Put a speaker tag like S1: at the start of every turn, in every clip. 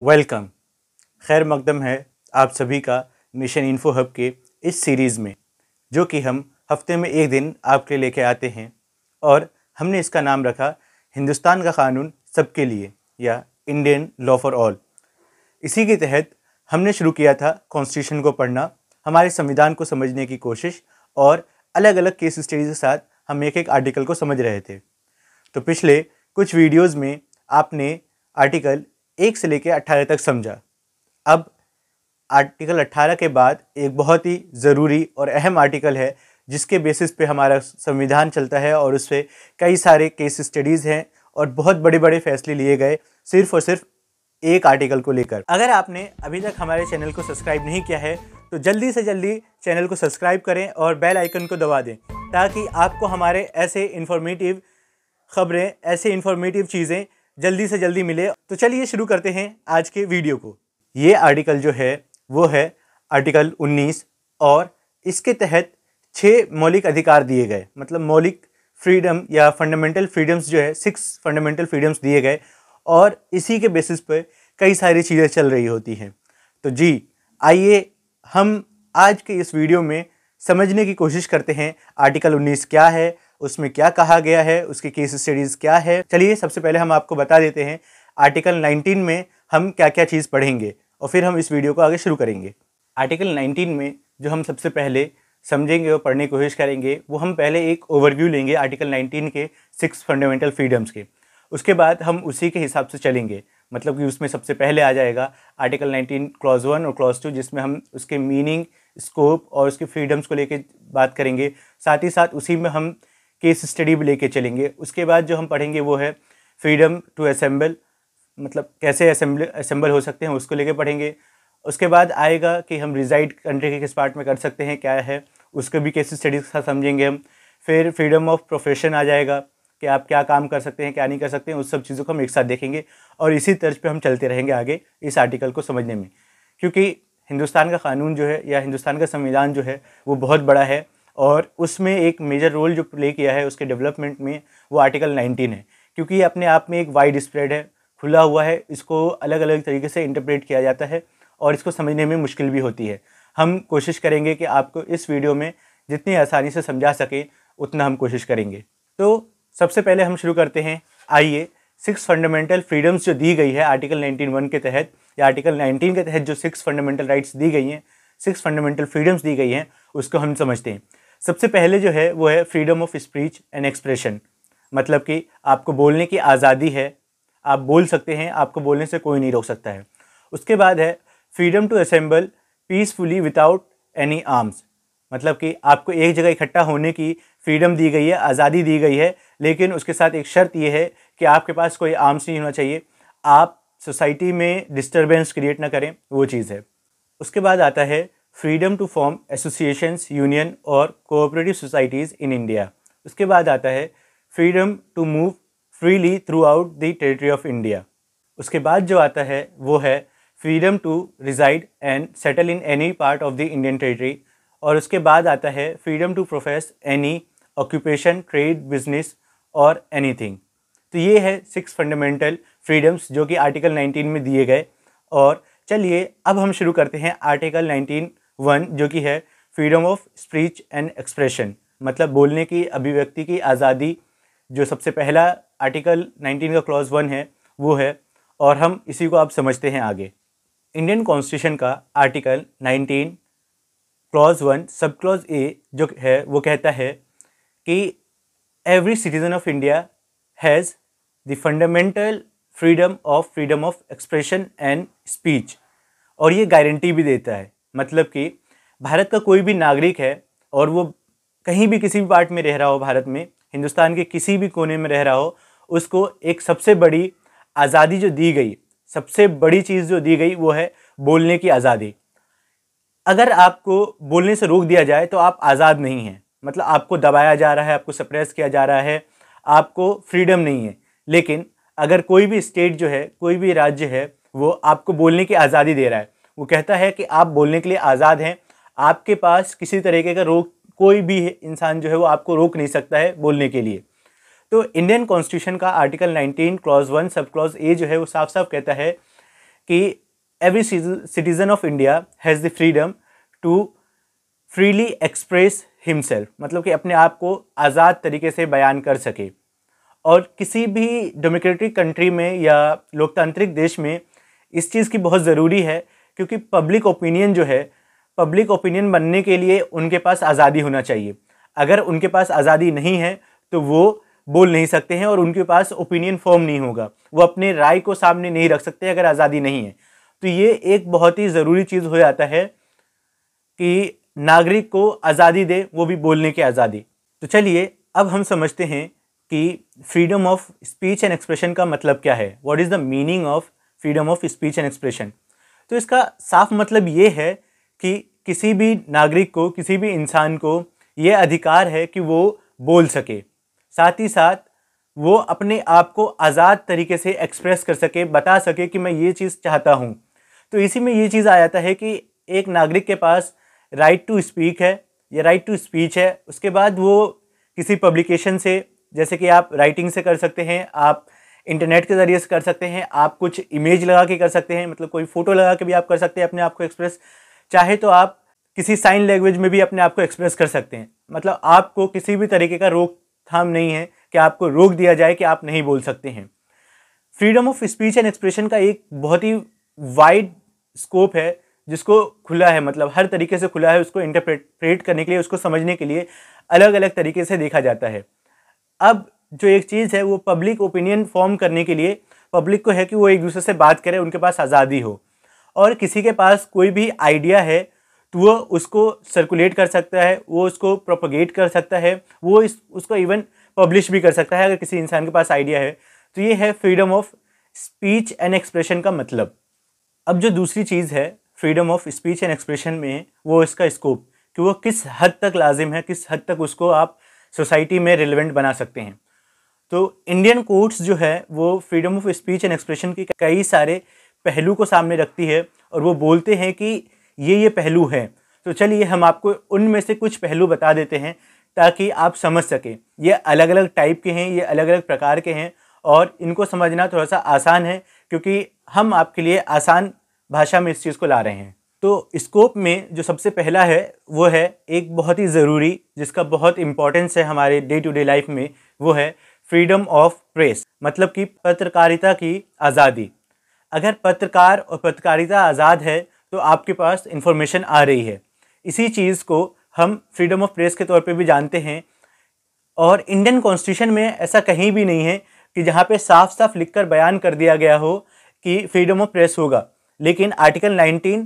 S1: Welcome. खैर मकदम है आप सभी का मिशन इन्फो हब के इस सीरीज़ में, जो कि हम हफ्ते में एक दिन आपके लिए लेके आते हैं। और हमने इसका नाम रखा हिंदुस्तान का कानून सबके लिए या इंडियन लॉ फॉर ऑल। इसी के तहत हमने शुरू किया था कॉन्स्टिट्यूशन को पढ़ना, हमारे संविधान को समझने की कोशिश, और अलग अलग केस स्टडीज़ के साथ हम एक एक आर्टिकल को समझ रहे थे। तो पिछले कुछ वीडियोज़ में आपने आर्टिकल 1 से लेकर 18 तक समझा। अब आर्टिकल 18 के बाद एक बहुत ही ज़रूरी और अहम आर्टिकल है जिसके बेसिस पे हमारा संविधान चलता है, और उस पर कई सारे केस स्टडीज़ हैं और बहुत बड़े बड़े फैसले लिए गए सिर्फ और सिर्फ एक आर्टिकल को लेकर। अगर आपने अभी तक हमारे चैनल को सब्सक्राइब नहीं किया है तो जल्दी से जल्दी चैनल को सब्सक्राइब करें और बेल आइकन को दबा दें, ताकि आपको हमारे ऐसे इन्फॉर्मेटिव खबरें, ऐसे इन्फॉर्मेटिव चीज़ें जल्दी से जल्दी मिले। तो चलिए शुरू करते हैं आज के वीडियो को। ये आर्टिकल जो है वो है आर्टिकल 19, और इसके तहत 6 मौलिक अधिकार दिए गए, मतलब मौलिक फ्रीडम या फंडामेंटल फ्रीडम्स जो है 6 फंडामेंटल फ्रीडम्स दिए गए, और इसी के बेसिस पर कई सारी चीज़ें चल रही होती हैं। तो जी आइए हम आज के इस वीडियो में समझने की कोशिश करते हैं आर्टिकल 19 क्या है, उसमें क्या कहा गया है, उसकी केस स्टडीज़ क्या है। चलिए सबसे पहले हम आपको बता देते हैं आर्टिकल 19 में हम क्या क्या चीज़ पढ़ेंगे, और फिर हम इस वीडियो को आगे शुरू करेंगे। आर्टिकल 19 में जो हम सबसे पहले समझेंगे और पढ़ने की कोशिश करेंगे, वो हम पहले एक ओवरव्यू लेंगे आर्टिकल 19 के 6 फंडामेंटल फ्रीडम्स के। उसके बाद हम उसी के हिसाब से चलेंगे, मतलब कि उसमें सबसे पहले आ जाएगा आर्टिकल 19 क्लॉज 1 और क्लॉज 2, जिसमें हम उसके मीनिंग, स्कोप और उसके फ्रीडम्स को लेके बात करेंगे। साथ ही साथ उसी में हम केस स्टडी भी लेके चलेंगे। उसके बाद जो हम पढ़ेंगे वो है फ्रीडम टू असेंबल, मतलब कैसे असेंबल हो सकते हैं, उसको लेके पढ़ेंगे। उसके बाद आएगा कि हम रिजाइड कंट्री के किस पार्ट में कर सकते हैं, क्या है, उसको भी केस स्टडीज़ के साथ समझेंगे हम। फिर फ्रीडम ऑफ प्रोफेशन आ जाएगा कि आप क्या काम कर सकते हैं, क्या नहीं कर सकते हैं, उस सब चीज़ों को हम एक साथ देखेंगे। और इसी तर्ज पे हम चलते रहेंगे आगे इस आर्टिकल को समझने में, क्योंकि हिंदुस्तान का कानून जो है या हिंदुस्तान का संविधान जो है वो बहुत बड़ा है, और उसमें एक मेजर रोल जो प्ले किया है उसके डेवलपमेंट में वो आर्टिकल 19 है। क्योंकि ये अपने आप में एक वाइड स्प्रेड है, खुला हुआ है, इसको अलग अलग तरीके से इंटरप्रेट किया जाता है और इसको समझने में मुश्किल भी होती है। हम कोशिश करेंगे कि आपको इस वीडियो में जितनी आसानी से समझा सके उतना हम कोशिश करेंगे। तो सबसे पहले हम शुरू करते हैं। आइए 6 फंडामेंटल फ्रीडम्स जो दी गई है आर्टिकल 19(1) के तहत, या आर्टिकल 19 के तहत जो 6 फंडामेंटल राइट्स दी गई हैं, 6 फंडामेंटल फ्रीडम्स दी गई हैं, उसको हम समझते हैं। सबसे पहले जो है वो है freedom of speech and expression, मतलब कि आपको बोलने की आज़ादी है, आप बोल सकते हैं, आपको बोलने से कोई नहीं रोक सकता है। उसके बाद है freedom to assemble peacefully without any arms, मतलब कि आपको एक जगह इकट्ठा होने की फ्रीडम दी गई है, आज़ादी दी गई है, लेकिन उसके साथ एक शर्त यह है कि आपके पास कोई आर्म्स नहीं होना चाहिए, आप सोसाइटी में डिस्टर्बेंस क्रिएट ना करें, वो चीज़ है। उसके बाद आता है freedom to form associations, union और कोऑपरेटिव सोसाइटीज़ इन इंडिया। उसके बाद आता है freedom to move freely throughout the territory of India. उसके बाद जो आता है वो है freedom to reside and settle in any part of the Indian territory. और उसके बाद आता है freedom to profess any occupation, trade, business और एनीथिंग। तो ये है 6 फंडामेंटल फ्रीडम्स जो कि आर्टिकल 19 में दिए गए। और चलिए अब हम शुरू करते हैं आर्टिकल 19(1) जो कि है freedom of speech and expression, मतलब बोलने की, अभिव्यक्ति की आज़ादी। जो सबसे पहला आर्टिकल 19 का क्लॉज 1 है वो है, और हम इसी को आप समझते हैं आगे। इंडियन कॉन्स्टिट्यूशन का article 19 clause 1 sub clause A जो है वो कहता है कि every citizen of India has the fundamental freedom of expression and speech, और ये गारंटी भी देता है, मतलब कि भारत का कोई भी नागरिक है और वो कहीं भी किसी भी पार्ट में रह रहा हो, भारत में, हिंदुस्तान के किसी भी कोने में रह रहा हो, उसको एक सबसे बड़ी आज़ादी जो दी गई, सबसे बड़ी चीज़ जो दी गई वो है बोलने की आज़ादी। अगर आपको बोलने से रोक दिया जाए तो आप आज़ाद नहीं हैं, मतलब आपको दबाया जा रहा है, आपको सप्रेस किया जा रहा है, आपको फ्रीडम नहीं है। लेकिन अगर कोई भी स्टेट जो है, कोई भी राज्य है, वो आपको बोलने की आज़ादी दे रहा है, वो कहता है कि आप बोलने के लिए आज़ाद हैं, आपके पास किसी तरीके का रोक, कोई भी इंसान जो है वो आपको रोक नहीं सकता है बोलने के लिए। तो इंडियन कॉन्स्टिट्यूशन का article 19 clause 1 sub clause A जो है वो साफ साफ कहता है कि every citizen of India has the freedom to freely express himself, मतलब कि अपने आप को आज़ाद तरीके से बयान कर सके। और किसी भी डेमोक्रेटिक कंट्री में या लोकतांत्रिक देश में इस चीज़ की बहुत ज़रूरी है, क्योंकि पब्लिक ओपिनियन जो है, पब्लिक ओपिनियन बनने के लिए उनके पास आज़ादी होना चाहिए। अगर उनके पास आज़ादी नहीं है तो वो बोल नहीं सकते हैं और उनके पास ओपिनियन फॉर्म नहीं होगा, वो अपने राय को सामने नहीं रख सकते अगर आज़ादी नहीं है। तो ये एक बहुत ही ज़रूरी चीज़ हो जाता है कि नागरिक को आज़ादी दे, वो भी बोलने की आज़ादी। तो चलिए अब हम समझते हैं कि freedom of speech and expression का मतलब क्या है। What is the meaning of freedom of speech and expression. तो इसका साफ मतलब ये है कि किसी भी नागरिक को, किसी भी इंसान को ये अधिकार है कि वो बोल सके, साथ ही साथ वो अपने आप को आज़ाद तरीके से एक्सप्रेस कर सके, बता सके कि मैं ये चीज़ चाहता हूँ। तो इसी में ये चीज़ आ जाता है कि एक नागरिक के पास राइट टू स्पीक है या राइट टू स्पीच है। उसके बाद वो किसी पब्लिकेशन से, जैसे कि आप राइटिंग से कर सकते हैं, आप इंटरनेट के ज़रिए से कर सकते हैं, आप कुछ इमेज लगा के कर सकते हैं, मतलब कोई फ़ोटो लगा के भी आप कर सकते हैं अपने आप को एक्सप्रेस। चाहे तो आप किसी साइन लैंग्वेज में भी अपने आप को एक्सप्रेस कर सकते हैं। मतलब आपको किसी भी तरीके का रोकथाम नहीं है कि आपको रोक दिया जाए कि आप नहीं बोल सकते हैं। Freedom of speech and expression का एक बहुत ही वाइड स्कोप है, जिसको खुला है, मतलब हर तरीके से खुला है। उसको इंटरप्रेट करने के लिए, उसको समझने के लिए अलग अलग तरीके से देखा जाता है। अब जो एक चीज़ है वो पब्लिक ओपिनियन फॉर्म करने के लिए पब्लिक को है कि वो एक दूसरे से बात करे, उनके पास आज़ादी हो। और किसी के पास कोई भी आइडिया है तो वो उसको सर्कुलेट कर सकता है, वो उसको प्रोपगेट कर सकता है, वो उसको इवन पब्लिश भी कर सकता है अगर किसी इंसान के पास आइडिया है। तो ये है freedom of speech and expression का मतलब। अब जो दूसरी चीज़ है freedom of speech and expression में, वो इसका स्कोप, कि वो किस हद तक लाजिम है, किस हद तक उसको आप सोसाइटी में रिलेवेंट बना सकते हैं। तो इंडियन कोर्ट्स जो है वो freedom of speech and expression के कई सारे पहलू को सामने रखती है और वो बोलते हैं कि ये पहलू हैं। तो चलिए हम आपको उनमें से कुछ पहलू बता देते हैं ताकि आप समझ सकें। ये अलग अलग टाइप के हैं, ये अलग अलग प्रकार के हैं और इनको समझना थोड़ा सा आसान है, क्योंकि हम आपके लिए आसान भाषा में इस चीज़ को ला रहे हैं। तो स्कोप में जो सबसे पहला है वो है एक बहुत ही ज़रूरी, जिसका बहुत इंपॉर्टेंस है हमारे डे टू डे लाइफ में, वो है फ्रीडम ऑफ प्रेस, मतलब कि पत्रकारिता की आज़ादी। अगर पत्रकार और पत्रकारिता आज़ाद है तो आपके पास इंफॉर्मेशन आ रही है। इसी चीज़ को हम फ्रीडम ऑफ प्रेस के तौर पे भी जानते हैं। और इंडियन कॉन्स्टिट्यूशन में ऐसा कहीं भी नहीं है कि जहाँ पे साफ साफ लिखकर बयान कर दिया गया हो कि फ्रीडम ऑफ प्रेस होगा। लेकिन आर्टिकल 19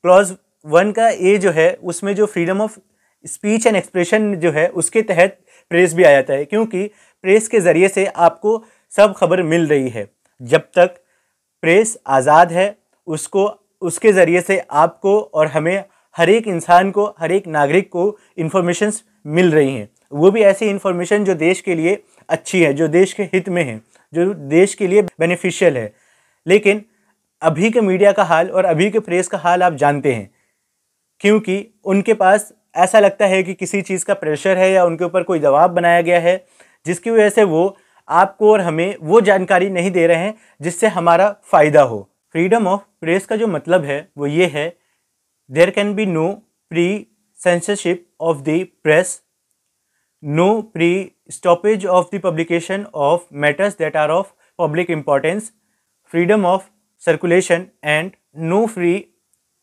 S1: क्लॉज 1 का ये जो है, उसमें जो freedom of speech and expression जो है उसके तहत प्रेस भी आ जाता है, क्योंकि प्रेस के ज़रिए से आपको सब खबर मिल रही है। जब तक प्रेस आज़ाद है, उसके ज़रिए से आपको और हमें, हर एक इंसान को, हर एक नागरिक को इन्फॉर्मेशंस मिल रही हैं। वो भी ऐसी इन्फॉर्मेशन जो देश के लिए अच्छी है, जो देश के हित में है, जो देश के लिए बेनिफिशियल है। लेकिन अभी के मीडिया का हाल और अभी के प्रेस का हाल आप जानते हैं, क्योंकि उनके पास ऐसा लगता है कि किसी चीज़ का प्रेशर है या उनके ऊपर कोई दबाव बनाया गया है, जिसकी वजह से वो आपको और हमें वो जानकारी नहीं दे रहे हैं जिससे हमारा फ़ायदा हो। फ्रीडम ऑफ प्रेस का जो मतलब है वो ये है, there can be no pre censorship of the press, no pre stoppage of the publication of matters that are of public importance, freedom of circulation and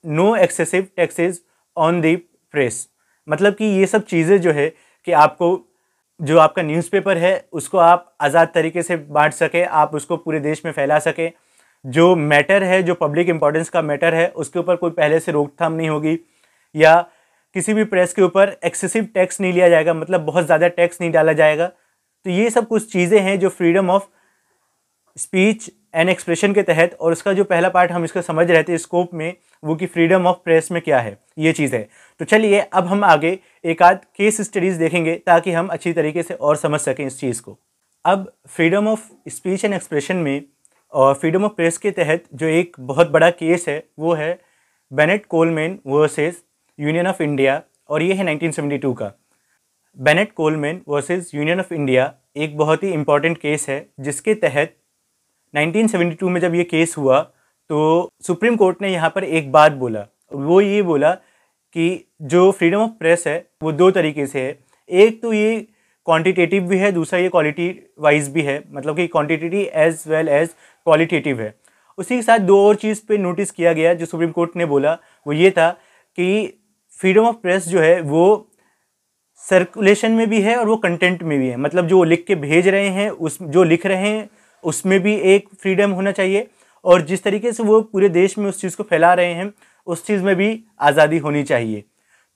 S1: no excessive taxes on the press. मतलब कि ये सब चीज़ें जो है कि आपको, जो आपका न्यूज़पेपर है उसको आप आज़ाद तरीके से बांट सके, आप उसको पूरे देश में फैला सके। जो मैटर है, जो पब्लिक इंपॉर्टेंस का मैटर है, उसके ऊपर कोई पहले से रोकथाम नहीं होगी, या किसी भी प्रेस के ऊपर एक्सेसिव टैक्स नहीं लिया जाएगा, मतलब बहुत ज़्यादा टैक्स नहीं डाला जाएगा। तो ये सब कुछ चीज़ें हैं जो freedom of speech and expression के तहत, और उसका जो पहला पार्ट हम इसको समझ रहे थे स्कोप में, वो कि फ्रीडम ऑफ प्रेस में क्या है, ये चीज़ है। तो चलिए अब हम आगे एक आध केस स्टडीज़ देखेंगे ताकि हम अच्छी तरीके से और समझ सकें इस चीज़ को। अब freedom of speech and expression में और फ्रीडम ऑफ प्रेस के तहत जो एक बहुत बड़ा केस है वो है Bennett Coleman versus Union of India, और ये है 1972 का। Bennett Coleman versus Union of India एक बहुत ही इम्पॉर्टेंट केस है, जिसके तहत 1972 में जब ये केस हुआ तो सुप्रीम कोर्ट ने यहाँ पर एक बात बोला, वो ये बोला कि जो फ्रीडम ऑफ प्रेस है वो दो तरीके से है। एक तो ये क्वांटिटेटिव भी है, दूसरा ये क्वालिटी वाइज भी है, मतलब कि quantitative as well as qualitative है। उसी के साथ दो और चीज़ पे नोटिस किया गया जो सुप्रीम कोर्ट ने बोला, वो ये था कि फ्रीडम ऑफ प्रेस जो है वो सर्कुलेशन में भी है और वो कंटेंट में भी है। मतलब जो लिख के भेज रहे हैं, उस जो लिख रहे हैं उसमें भी एक फ्रीडम होना चाहिए, और जिस तरीके से वो पूरे देश में उस चीज़ को फैला रहे हैं उस चीज़ में भी आज़ादी होनी चाहिए।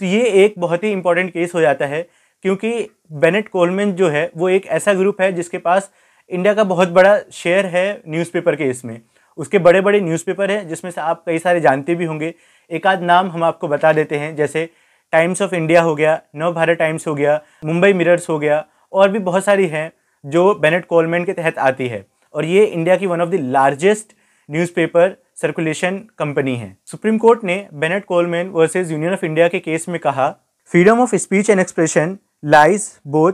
S1: तो ये एक बहुत ही इंपॉर्टेंट केस हो जाता है, क्योंकि बेनेट कोलमैन जो है वो एक ऐसा ग्रुप है जिसके पास इंडिया का बहुत बड़ा शेयर है न्यूज़पेपर के इसमें। उसके बड़े बड़े न्यूज़पेपर हैं जिसमें से आप कई सारे जानते भी होंगे। एक आध नाम हम आपको बता देते हैं, जैसे टाइम्स ऑफ इंडिया हो गया, नव भारत टाइम्स हो गया, मुंबई मिरर्स हो गया, और भी बहुत सारी हैं जो बेनेट कोलमैन के तहत आती है। और ये इंडिया की one of the largest newspaper circulation company है। सुप्रीम कोर्ट ने Bennett Coleman versus Union of India के केस में कहा, freedom of speech and expression lies both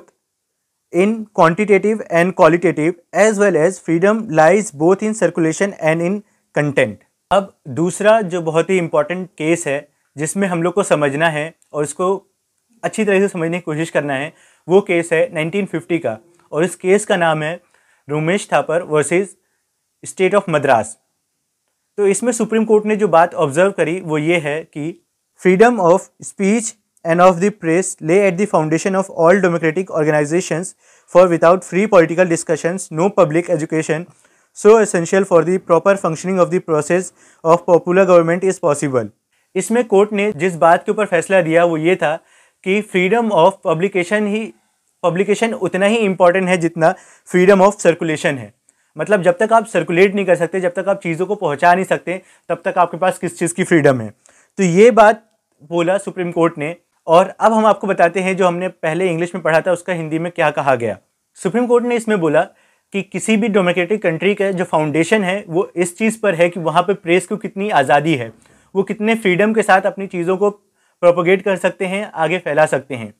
S1: in quantitative and qualitative as well as freedom lies both in circulation and in content. अब दूसरा जो बहुत ही important case है जिसमें हम लोग को समझना है और इसको अच्छी तरह से समझने की कोशिश करना है, वो केस है 1950 का, और इस केस का नाम है Romesh Thapar versus state of Madras. तो इसमें सुप्रीम कोर्ट ने जो बात ऑब्जर्व करी वो ये है कि freedom of speech and of the press lie at the foundation of all democratic organisations, for without free political discussions no public education so essential for the proper functioning of the process of popular government is possible. इसमें court ने जिस बात के ऊपर फैसला दिया वो ये था कि फ्रीडम ऑफ पब्लिकेशन उतना ही इम्पॉर्टेंट है जितना फ्रीडम ऑफ सर्कुलेशन है। मतलब जब तक आप सर्कुलेट नहीं कर सकते, जब तक आप चीज़ों को पहुंचा नहीं सकते, तब तक आपके पास किस चीज़ की फ्रीडम है। तो ये बात बोला सुप्रीम कोर्ट ने। और अब हम आपको बताते हैं जो हमने पहले इंग्लिश में पढ़ा था उसका हिंदी में क्या कहा गया। सुप्रीम कोर्ट ने इसमें बोला कि किसी भी डेमोक्रेटिक कंट्री का जो फाउंडेशन है वो इस चीज़ पर है कि वहाँ पर प्रेस को कितनी आज़ादी है, वो कितने फ्रीडम के साथ अपनी चीज़ों को प्रोपोगेट कर सकते हैं, आगे फैला सकते हैं।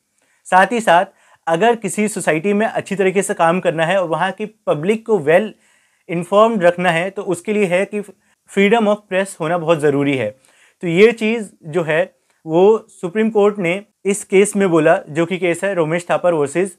S1: साथ ही साथ अगर किसी सोसाइटी में अच्छी तरीके से काम करना है और वहाँ की पब्लिक को वेल इन्फॉर्म्ड रखना है, तो उसके लिए है कि फ्रीडम ऑफ प्रेस होना बहुत ज़रूरी है। तो ये चीज़ जो है वो सुप्रीम कोर्ट ने इस केस में बोला, जो कि केस है Romesh Thapar versus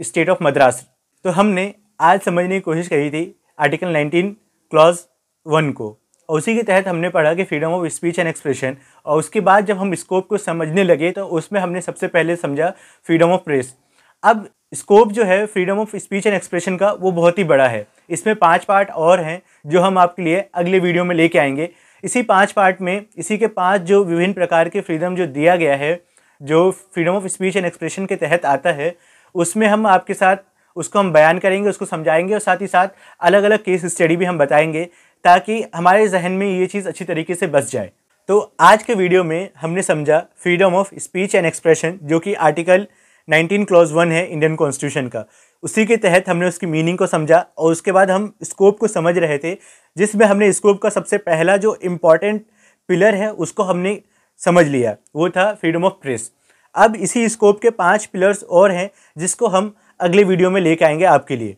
S1: state of Madras. तो हमने आज समझने की कोशिश करी थी आर्टिकल 19 क्लॉज 1 को, और उसी के तहत हमने पढ़ा कि freedom of speech and expression. और उसके बाद जब हम स्कोप को समझने लगे तो उसमें हमने सबसे पहले समझा फ्रीडम ऑफ प्रेस। अब स्कोप जो है freedom of speech and expression का वो बहुत ही बड़ा है। इसमें 5 पार्ट और हैं जो हम आपके लिए अगले वीडियो में लेके आएंगे। इसी 5 पार्ट में इसी के 5 जो विभिन्न प्रकार के फ्रीडम जो दिया गया है, जो freedom of speech and expression के तहत आता है, उसमें हम आपके साथ उसको हम बयान करेंगे, उसको समझाएंगे, और साथ ही साथ अलग अलग केस स्टडी भी हम बताएंगे ताकि हमारे जहन में ये चीज़ अच्छी तरीके से बस जाए। तो आज के वीडियो में हमने समझा freedom of speech and expression, जो कि आर्टिकल 19 क्लॉज 1 है इंडियन कॉन्स्टिट्यूशन का। उसी के तहत हमने उसकी मीनिंग को समझा, और उसके बाद हम स्कोप को समझ रहे थे, जिसमें हमने स्कोप का सबसे पहला जो इम्पॉर्टेंट पिलर है उसको हमने समझ लिया, वो था फ्रीडम ऑफ प्रेस। अब इसी स्कोप के 5 पिलर्स और हैं जिसको हम अगले वीडियो में लेके आएंगे आपके लिए।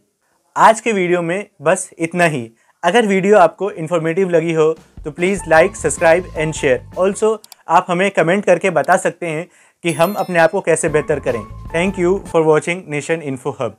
S1: आज के वीडियो में बस इतना ही। अगर वीडियो आपको इन्फॉर्मेटिव लगी हो तो please like, subscribe and share. Also आप हमें कमेंट करके बता सकते हैं कि हम अपने आप को कैसे बेहतर करें। Thank you for watching nation info hub.